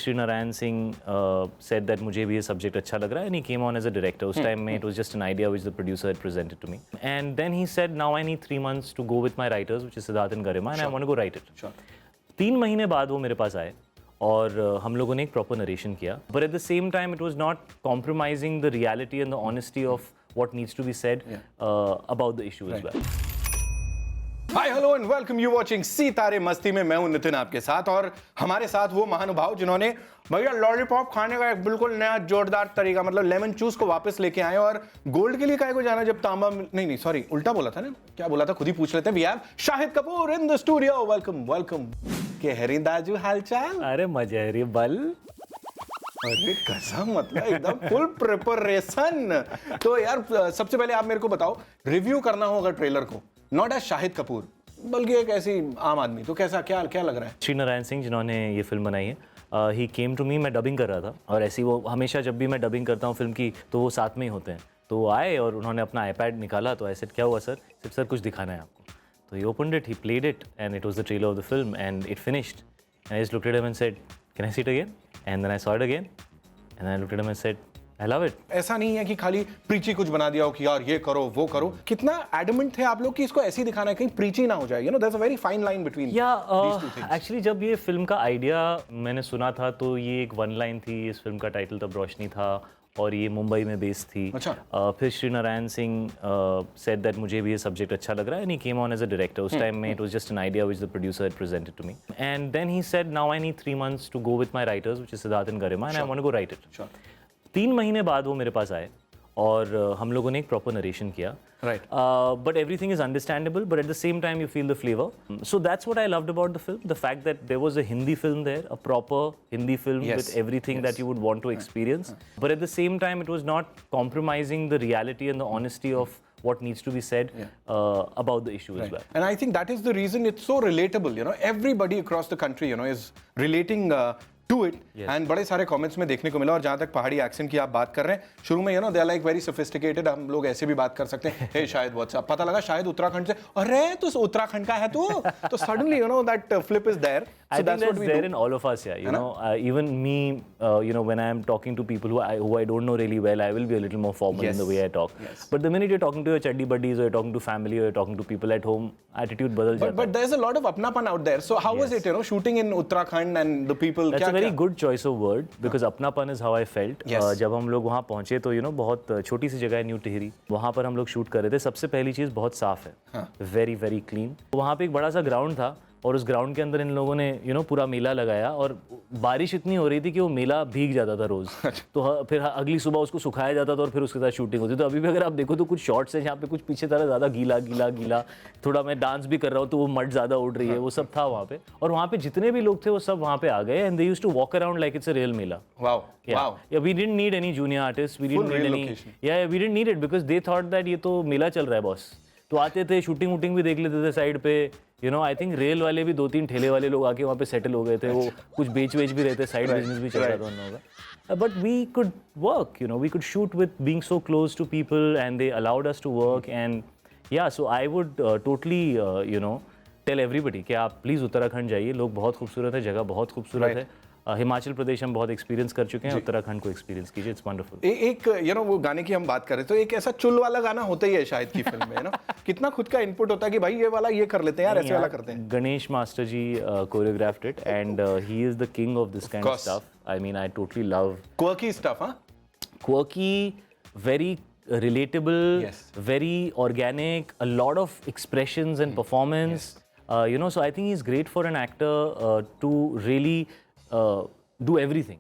Srinarayan Singh said that मुझे भी ये subject अच्छा लग रहा है, and he came on as a director. उस time में it was just an idea which the producer had presented to me. And then he said, now I need 3 months to go with my writers, which is Siddharth and Garima, and I want to go write it. Sure. 3 महीने बाद वो मेरे पास आए और हम लोगों ने एक प्रॉपर नरेशन किया. But at the same time, it was not compromising the reality and the honesty of what needs to be said about the issue as well. Hi hello and welcome, you watching सितारे मस्ती में. मैं हूं नितिन आपके साथ और हमारे साथ वो महानुभाव जिन्होंने भैया लॉलीपॉप खाने का एक बिल्कुल नया जोरदार तरीका, मतलब लेमन जूस को वापस लेके आए. और गोल्ड के लिए काहे को जाना जब तांबा नहीं सॉरी उल्टा बोला था ना, क्या बोला था खुद ही पूछ लेते हैं. We have Shahid Kapoor in the studio. Welcome welcome. के हरी दाजू हालचाल? अरे मजे रे बल. अरे कसम, मतलब एकदम फुल प्रिपरेशन. तो यार सबसे पहले आप मेरे को बताओ, रिव्यू करना होगा ट्रेलर को, नॉट एज शाहिद कपूर बल्कि एक ऐसी आम आदमी, तो कैसा क्या लग रहा है? श्रीनारायण सिंह जिन्होंने ये फिल्म बनाई है, ही केम टू मी. मैं डबिंग कर रहा था और ऐसी वो हमेशा जब भी मैं डबिंग करता हूँ फिल्म की तो वो साथ में ही होते हैं. तो वो आए और उन्होंने अपना आईपैड निकाला. तो ऐसे क्या हुआ सर? सर कुछ दिखाना है आपको. तो he opened it, he played it and it was the trailer of the film and it finished. I just looked at him and said, can I see it again? And then I saw it again and I looked at him and said, I love it. ऐसा नहीं है कि खाली प्रीची कुछ बना दिया हो कि यार ये करो वो करो. कितना एडमेंट थे आप लोग कि इसको ऐसे ही दिखाना है, कहीं प्रीची ना हो जाए. You know, there is a very fine line between these two things. Actually जब ये फिल्म का आइडिया मैंने सुना था तो ये एक वन लाइन थी. इस फिल्म का टाइटल तब रोशनी था और ये मुंबई में बेस्ड थी. अच्छा. फिर श्रीनारायण सिंह said that मुझे भी ये सब्जेक्ट अच्छा लग रहा है, and he came on as a director. उस टाइम में it was just an idea which the producer had presented to me. And then he said, now I need 3 months to go with my writers, which is Siddharth and Garima, and I want to go write it. Sure. 3 महीने बाद वो मेरे पास आए और हम लोगों ने एक प्रॉपर नरेशन किया. Right. But everything is understandable, but at the same time you feel the flavor. So that's what I loved about the film, the fact that there was a Hindi film there, a proper Hindi film with everything that you would want to experience. But at the same time it was not compromising the reality and the honesty of what needs to be said about the issue as well. And I think that is the reason it's so relatable. You know, everybody across the country, you know, is relating to it. And बड़े सारे comments में देखने को मिला. और जहाँ तक पहाड़ी एक्सेंट की आप बात कर रहे हैं, शुरू में, you know, they are like very sophisticated. हम लोग ऐसे भी बात कर सकते हैं, हे शायद व्हाट्सएप, पता लगा शायद उत्तराखंड से, अरे तू उत्तराखंड का है तू. तो suddenly, you know, that flip is there. I think that's there in all of us, yeah. You know, even me, you know, when I am talking to people who I don't know really well, I will be a little more formal in the way I talk. But the minute you're talking to your chaddi buddies, or you're talking to family, or you're talking to people at home, attitude badal jata. But there's a lot of apnapan out there. So how was it, you know, shooting in Uttarakhand and the people? That's a very good choice of word, because apnapan is how I felt. जब हम लोग वहाँ पहुँचे तो, you know, बहुत छोटी सी जगह है न्यू टिहरी. वहाँ पर हम लोग शूट कर रहे थे. सबसे पहली चीज़ बहुत साफ है, वेरी वेरी क्लीन. वहाँ पे एक बड़ा सा ग्राउंड था और उस ग्राउंड के अंदर इन लोगों ने, यू नो, पूरा मेला लगाया. और बारिश इतनी हो रही थी कि वो मेला भीग जाता था रोज. तो फिर अगली सुबह उसको सुखाया जाता था और फिर उसके साथ शूटिंग होती. तो अभी भी अगर आप देखो तो कुछ शॉट्स हैं जहाँ पे कुछ पीछे तरह ज़्यादा गीला. थोड़ा मैं डांस भी कर रहा हूँ तो वो मड ज़्यादा उड़ रही है, वो सब था वहाँ पे. और वहाँ पे जितने भी लोग थे वो सब वहाँ पे आ गए. And they used to walk around like it's a real mela. Wow. We didn't need any junior artist, we didn't need it, because they thought that ये तो मेला चल रहा है बॉस. तो आते थे, शूटिंग वूटिंग भी देख लेते थे साइड पे. You know, I think rail वाले भी 2-3 ठेले वाले लोग आके वहाँ पे सेटल हो गए थे. वो कुछ बेच भी रहे थे, साइड बिजनेस भी चल रहा था उन लोगों का. But we could work, you know, we could shoot with being so close to people and they allowed us to work. And yeah, so I would totally, you know, tell everybody कि आप please Uttarakhand जाइए. लोग बहुत खूबसूरत है, जगह बहुत खूबसूरत है. हिमाचल प्रदेश हम बहुत एक्सपीरियंस कर चुके हैं, उत्तराखंड को एक्सपीरियंस कीजिए, इट्स वंडरफुल. एक, यू नो, वो गाने की हम बात करें तो एक ऐसा चुल वाला गाना होता ही है शायद की फिल्म में, यू नो. कितना खुद का इनपुट होता है कि भाई ये वाला ये कर लेते हैं यार, ऐसे वाला करते हैं. Ganesh master ji choreographed it and he is the king of this kind of stuff. I mean, I totally love quirky stuff. Quirky, very relatable, very organic, a lot of expressions and performance. You know, so I think he's great for an actor to really do everything.